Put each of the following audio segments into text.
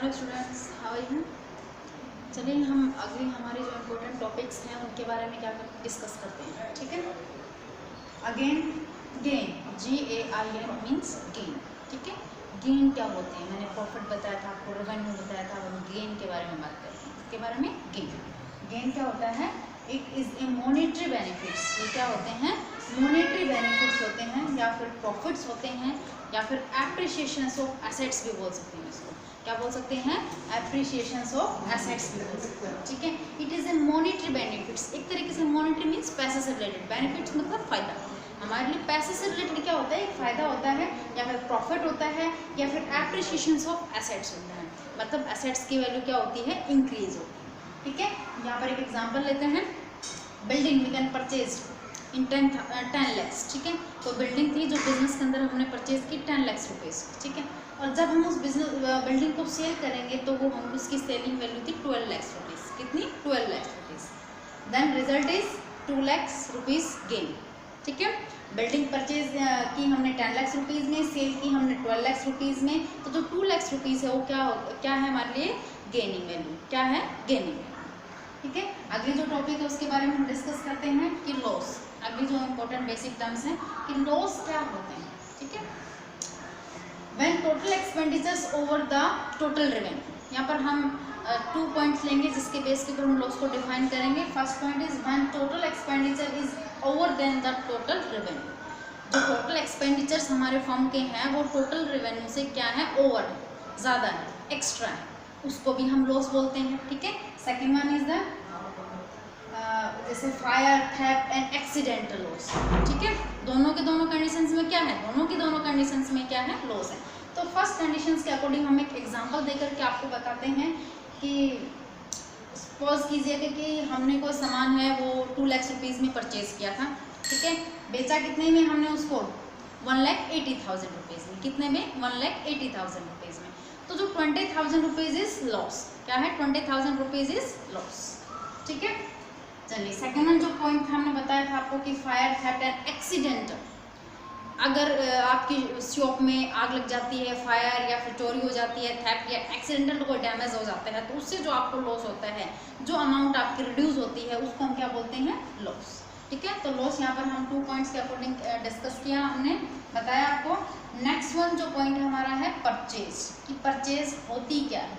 Hello students, how are you. चलिए हम अगले हमारे जो इम्पोर्टेंट टॉपिक्स हैं उनके बारे में क्या डिस्कस करते हैं, ठीक है। Again gain, GAIN means gain, ठीक है। गेन क्या होते हैं, मैंने प्रॉफिट बताया था आपको, रेवेन्यू बताया था, हम गेन के बारे में बात करते हैं। इसके बारे में गेन क्या होता है, it is a monetary benefits. ये क्या होते हैं, मॉनेटरी बेनिफिट्स होते हैं, या फिर प्रॉफिट्स होते हैं, या फिर एप्रिसिएशन ऑफ एसेट्स भी बोल सकते हैं इसको। क्या बोल सकते हैं, एप्रिसिएशन ऑफ एसेट्स भी बोल सकते हैं, ठीक है। It is a monetary benefits, एक तरीके से मॉनेटरी मीन्स पैसे से रिलेटेड, बेनिफिट्स मतलब फ़ायदा। हमारे लिए पैसे से रिलेटेड क्या होता है, एक फ़ायदा होता है, या फिर प्रॉफिट होता है, या फिर एप्रिसिएशन ऑफ एसेट्स होता है, मतलब एसेट्स की वैल्यू क्या होती है, इंक्रीज होती है, ठीक है। यहाँ पर एक एग्जाम्पल लेते हैं, building we can purchase in 10 lakhs, ठीक है। तो बिल्डिंग थी जो बिजनेस के अंदर हमने परचेज की 10 lakhs रुपीज़, ठीक है। और जब हम उस बिल्डिंग को सेल करेंगे तो वो हम उसकी सेलिंग वैल्यू थी 12 lakhs रुपीज़, कितनी, 12 lakhs rupees. Then result is 2 lakhs rupees gain, ठीक है। बिल्डिंग परचेज की हमने 10 lakhs रुपीज़ में, सेल की हमने 12 lakhs रुपीज़ में, तो जो 2 lakhs रुपीज़ है वो क्या है हमारे लिए, गेनिंग वैल्यू, क्या है, गेनिंग वैल्यू, ठीक है। अगली जो टॉपिक है उसके बारे में हम डिस्कस करते हैं कि लॉस। अगली जो इम्पोर्टेंट बेसिक टर्म्स हैं कि लॉस क्या होते हैं, ठीक है। When total expenditures over the total revenue, यहाँ पर हम 2 पॉइंट्स लेंगे जिसके बेस के ऊपर हम लॉस को डिफाइन करेंगे। First point is when total expenditure is over than the total revenue. जो टोटल एक्सपेंडिचर्स हमारे फर्म के हैं वो टोटल रेवेन्यू से क्या है, ओवर है, ज़्यादा है, एक्स्ट्रा है, उसको भी हम लॉस बोलते हैं, ठीक है। सेकेंड वन इज द जैसे fire, theft and accidental loss, ठीक है। दोनों के दोनों कंडीशंस में क्या है, दोनों की दोनों कंडीशंस में क्या है, लॉस है। तो फर्स्ट कंडीशंस के अकॉर्डिंग हम एक एग्जांपल देकर के आपको बताते हैं कि सपोज कीजिए कि हमने कोई सामान है वो 2 lakhs रुपीज़ में परचेज किया था, ठीक है। बेचा कितने में हमने उसको, 1,80,000 रुपीज़ में, कितने में, 1,80,000 रुपीज़ में। तो जो 20,000 रुपीज़ इज लॉस, क्या है, 20,000 रुपीज़ इज लॉस, ठीक है। चलिए सेकेंड जो पॉइंट हमने बताया था आपको कि फायर, थेफ्ट एंड एक्सीडेंटल, अगर आपकी शॉप में आग लग जाती है, फायर या फिर चोरी हो जाती है, थेफ्ट या एक्सीडेंटल कोई डैमेज हो जाता है, तो उससे जो आपको लॉस होता है, जो अमाउंट आपकी रिड्यूस होती है, उसको हम क्या बोलते हैं, लॉस, ठीक है। तो लॉस यहाँ पर हम 2 पॉइंट्स के अकॉर्डिंग डिस्कस किया, हमने बताया आपको। नेक्स्ट वन जो पॉइंट हमारा है परचेज, कि परचेज होती क्या है।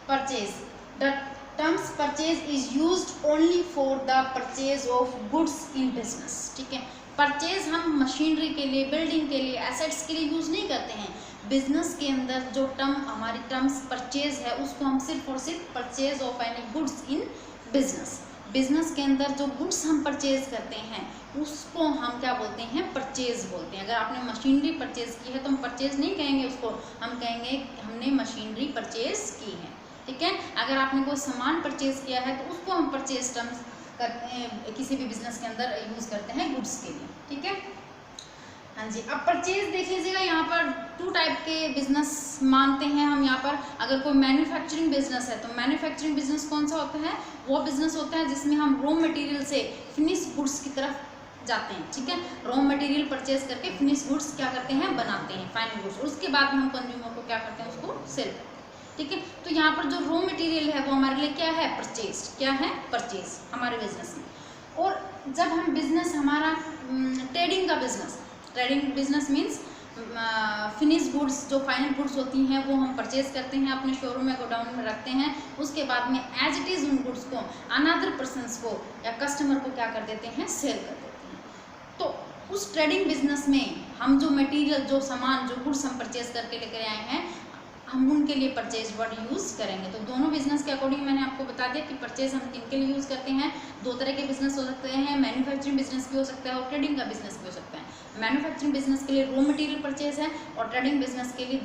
Purchase, the terms purchase is used only for the purchase of goods in business, ठीक है। परचेज हम मशीनरी के लिए, बिल्डिंग के लिए, एसेट्स के लिए यूज़ नहीं करते हैं। बिजनेस के अंदर जो हमारी टर्म्स परचेज है उसको हम सिर्फ और सिर्फ purchase of any goods in business, business के अंदर जो गुड्स हम परचेज करते हैं उसको हम क्या बोलते हैं, परचेज बोलते हैं। अगर आपने मशीनरी परचेज की है तो हम परचेज नहीं कहेंगे उसको, हम कहेंगे हमने मशीनरी परचेज की है, ठीक है। अगर आपने कोई सामान परचेज किया है तो उसको हम परचेज टर्म्स करते हैं, किसी भी बिजनेस के अंदर यूज़ करते हैं गुड्स के लिए, ठीक है। हाँ जी, अब परचेज देख लीजिएगा, यहाँ पर 2 टाइप के बिजनेस मानते हैं हम यहाँ पर। अगर कोई मैन्युफैक्चरिंग बिजनेस है तो मैन्युफैक्चरिंग बिजनेस कौन सा होता है, वो बिजनेस होता है जिसमें हम रॉ मटेरियल से फिनिश गुड्स की तरफ जाते हैं, ठीक है। रॉ मटेरियल परचेज करके फिनिश गुड्स क्या करते हैं, बनाते हैं, फाइनल गुड्स, उसके बाद हम कंज्यूमर को क्या करते हैं, उसको सेल करते हैं, ठीक है। तो यहाँ पर जो रॉ मटेरियल है वो हमारे लिए क्या है, परचेज, क्या है, परचेज हमारे बिजनेस में। और जब हम बिजनेस हमारा ट्रेडिंग का business, trading business means finish goods, जो फाइनल गुड्स होती हैं वो हम परचेज करते हैं, अपने शोरूम में, गोडाउन में रखते हैं, उसके बाद में एज इट इज़ उन गुड्स को अनदर पर्सनस को या कस्टमर को क्या कर देते हैं, सेल कर देते हैं। तो उस ट्रेडिंग बिजनेस में हम जो मटेरियल, जो सामान, जो गुड्स हम परचेज करके लेकर आए हैं, हम उनके लिए परचेज वर्ड यूज़ करेंगे। तो दोनों बिजनेस के अकॉर्डिंग मैंने आपको बता दिया कि परचेज हम किन के लिए यूज़ करते हैं। 2 तरह के बिजनेस हो सकते हैं, मैन्युफैक्चरिंग बिजनेस भी हो सकता है और ट्रेडिंग का बिजनेस भी हो सकता है। मैन्युफैक्चरिंग बिजनेस के लिए रॉ मटेरियल परचेज है, और ट्रेडिंग बिजनेस के लिए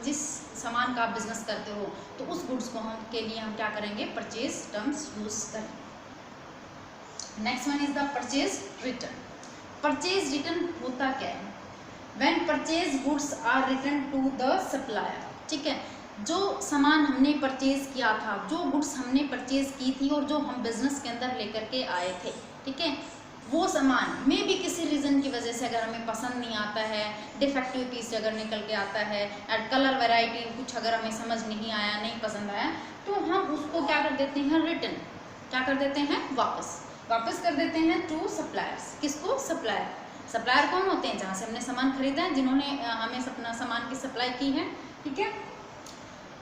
जिस सामान का आप बिजनेस करते हो तो उस गुड्स को हम के लिए हम क्या करेंगे, परचेज टर्म्स यूज़ करेंगे। Next one is the purchase return. Purchase return होता क्या है, when purchase goods are return to the supplier, ठीक है। जो सामान हमने परचेज किया था, जो गुड्स हमने परचेज की थी और जो हम बिजनेस के अंदर लेकर के आए थे, ठीक है, वो सामान में भी किसी रीज़न की वजह से अगर हमें पसंद नहीं आता है, डिफेक्टिव पीस अगर निकल के आता है, कलर वैरायटी कुछ अगर हमें समझ नहीं आया, नहीं पसंद आया, तो हम उसको क्या कर देते हैं, रिटर्न, क्या कर देते हैं, वापस कर देते हैं टू सप्लायर्स। किसको, सप्लायर। सप्लायर कौन होते हैं, जहाँ से हमने सामान खरीदा है, जिन्होंने हमें अपना सामान की सप्लाई की है, ठीक है।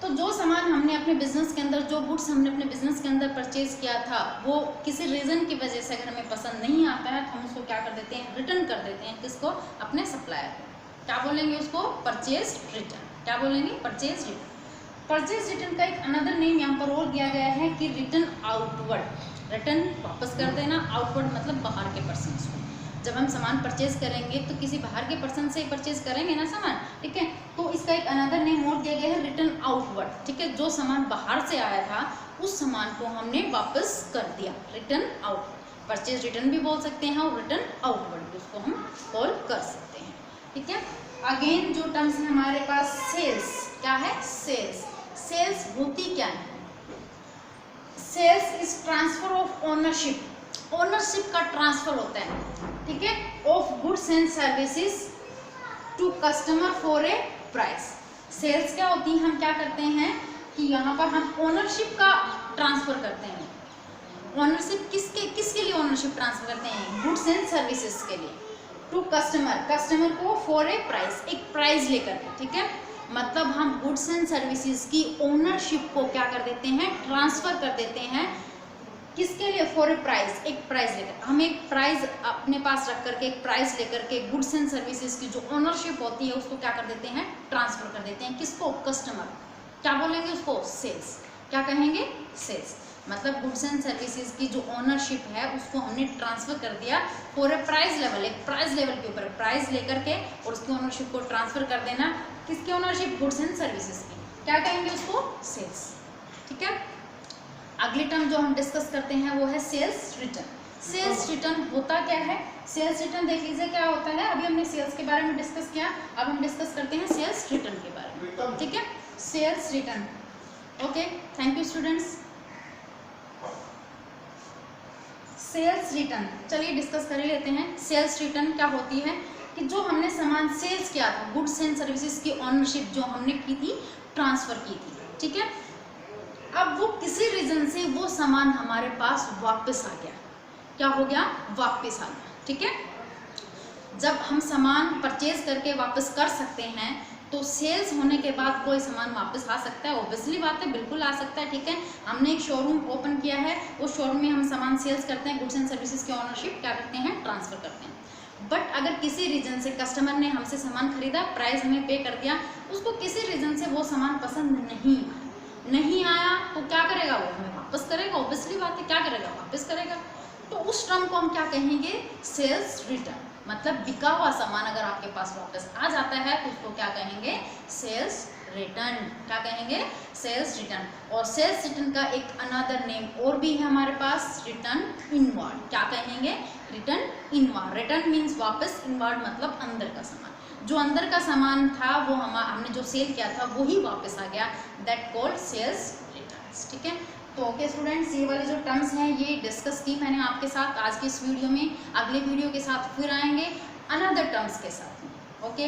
तो जो सामान हमने अपने बिजनेस के अंदर, जो गुड्स हमने अपने बिजनेस के अंदर परचेज किया था, वो किसी रीज़न की वजह से अगर हमें पसंद नहीं आता है, तो हम उसको क्या कर देते हैं, रिटर्न कर देते हैं। किसको, अपने सप्लायर को। क्या बोलेंगे उसको, परचेज रिटर्न। क्या बोलेंगे, परचेज रिटर्न। परचेज रिटर्न का एक अनदर नेम यहाँ पर और दिया गया है कि रिटर्न आउटवर्ड। रिटर्न वापस कर देना, आउटवर्ड मतलब बाहर के पर्सन को। जब हम सामान परचेज करेंगे तो किसी बाहर के पर्सन से परचेज करेंगे ना सामान, ठीक है, तो इसका एक अनदर नेम और दिया गया है रिटर्न आउटवर्ड, ठीक है। जो सामान बाहर से आया था उस सामान को हमने वापस कर दिया, रिटर्न आउटवर्ड। परचेज रिटर्न भी बोल सकते हैं और रिटर्न आउटवर्ड भी उसको हम कॉल कर सकते हैं, ठीक है। अगेन जो टर्म्स है हमारे पास, सेल्स। क्या है, सेल्स। सेल्स होती क्या है, sales is transfer of ownership. Ownership का ट्रांसफर होता है, ठीक है, of goods and services to customer for a price. Sales क्या होती है, हम क्या करते हैं कि यहाँ पर हम ओनरशिप का ट्रांसफर करते हैं। ओनरशिप किसके लिए ओनरशिप ट्रांसफर करते हैं, गुड्स एंड सर्विसेज के लिए, टू कस्टमर को फॉर ए प्राइस, एक प्राइस लेकर के, ठीक है। मतलब हम गुड्स एंड सर्विसेज की ओनरशिप को क्या कर देते हैं, ट्रांसफर कर देते हैं। किसके लिए, फॉर ए प्राइस, एक प्राइस लेकर। हम एक प्राइस अपने पास रख करके, एक प्राइस लेकर के गुड्स एंड सर्विसेज की जो ओनरशिप होती है उसको क्या कर देते हैं, ट्रांसफर कर देते हैं। किसको, कस्टमर। क्या बोलेंगे उसको, सेल्स। क्या कहेंगे, सेल्स। मतलब गुड्स एंड सर्विसेज की जो ओनरशिप है उसको हमने ट्रांसफर कर दिया फॉर ए प्राइस लेवल, एक प्राइस लेवल के ऊपर प्राइस लेकर के और उसकी ओनरशिप को ट्रांसफर कर देना। किसकी ओनरशिप, गुड्स एंड सर्विसेज की। क्या कहेंगे उसको, सेल्स, ठीक है। अगली टर्म जो हम डिस्कस करते हैं वो है सेल्स रिटर्न। सेल्स रिटर्न होता क्या है, सेल्स रिटर्न देख लीजिए क्या होता है। अभी हमने सेल्स के बारे में डिस्कस किया, अब हम डिस्कस करते हैं सेल्स रिटर्न के बारे में, ठीक है। Sales return, okay, thank you students. Sales return चलिए डिस्कस कर लेते हैं। सेल्स रिटर्न क्या होती है कि जो हमने सामान सेल्स किया था, गुड्स एंड सर्विसेज की ओनरशिप जो हमने की थी, ट्रांसफर की थी, ठीक है। अब वो किसी रीजन से वो सामान हमारे पास वापस आ गया। क्या हो गया, वापस आ गया, ठीक है। जब हम सामान परचेज करके वापस कर सकते हैं तो सेल्स होने के बाद कोई सामान वापस आ सकता है, ऑब्वियसली बात है, बिल्कुल आ सकता है, ठीक है। हमने एक शोरूम ओपन किया है, उस शोरूम में हम सामान सेल्स करते हैं, गुड्स एंड सर्विसेज की ओनरशिप क्या करते हैं, ट्रांसफर करते हैं। बट अगर किसी रीजन से कस्टमर ने हमसे सामान खरीदा, प्राइस हमें पे कर दिया, उसको किसी रीजन से वो सामान पसंद नहीं आया तो क्या करेगा, वो हमें वापस करेगा, ऑब्वियसली बात है, क्या करेगा, वापस करेगा। तो उस टर्म को हम क्या कहेंगे, सेल्स रिटर्न। मतलब बिका हुआ सामान अगर आपके पास वापस आ जाता है तो उसको क्या कहेंगे, सेल्स रिटर्न। क्या कहेंगे, सेल्स रिटर्न। और सेल्स रिटर्न का एक अनदर नेम और भी है हमारे पास, रिटर्न इनवार्ड। क्या कहेंगे, रिटर्न इनवार्ड। रिटर्न मीन्स वापस, इनवार्ड मतलब अंदर का सामान। जो अंदर का सामान था वो हमने जो सेल किया था वही वापस आ गया, दैट कॉल्ड सेल्स रिटर्न्स, ठीक है। तो ओके स्टूडेंट्स, ये वाले जो टर्म्स हैं ये डिस्कस की मैंने आपके साथ आज की इस वीडियो में। अगले वीडियो के साथ फिर आएंगे अनदर टर्म्स के साथ में, ओके।